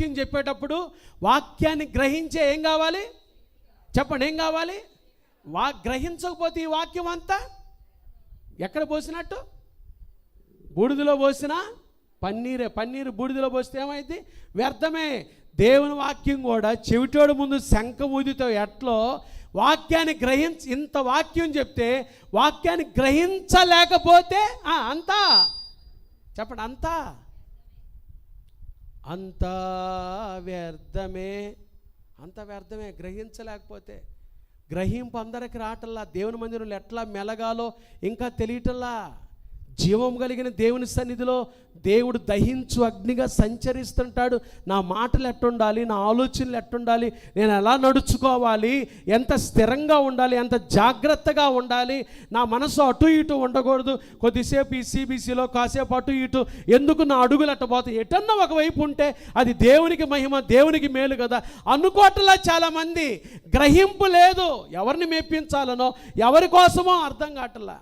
వాక్యం చెప్పేటప్పుడు వాక్యాన్ని గ్రహించే ఏం కావాలి చెప్పండి, ఏం కావాలి? గ్రహించకపోతే ఈ వాక్యం అంతా ఎక్కడ పోసినట్టు? బూడిదలో పోసినా పన్నీరు బూడిదలో పోస్తే ఏమైంది? వ్యర్థమే. దేవుని వాక్యం కూడా చెవిటోడు ముందు శంఖ ఊదితో ఎట్లో వాక్యాన్ని ఇంత వాక్యం చెప్తే వాక్యాన్ని గ్రహించలేకపోతే అంతా చెప్పండి, అంతా వ్యర్థమే. అంత వ్యర్థమే గ్రహించలేకపోతే. గ్రహింపు అందరికి రావటల్లా. దేవుని మందిరంలో ఎట్లా మెలగాలో ఇంకా తెలియటల్లా. జీవం కలిగిన దేవుని సన్నిధిలో దేవుడు దహించు అగ్నిగా సంచరిస్తుంటాడు. నా మాటలు ఎట్టుండాలి, నా ఆలోచనలు ఎట్టుండాలి, నేను ఎలా నడుచుకోవాలి, ఎంత స్థిరంగా ఉండాలి, ఎంత జాగ్రత్తగా ఉండాలి, నా మనసు అటు ఇటు ఉండకూడదు. కొద్దిసేపు ఈ సిబిసిలో కాసేపు అటు ఇటు ఎందుకు నా అడుగులు అట్టబోతాయి? ఎటన్నా ఒకవైపు ఉంటే అది దేవునికి మహిమ, దేవునికి మేలు కదా అనుకోవట్లా. చాలామంది గ్రహింపు లేదు. ఎవరిని మెప్పించాలనో ఎవరి కోసమో అర్థం కావట్లా.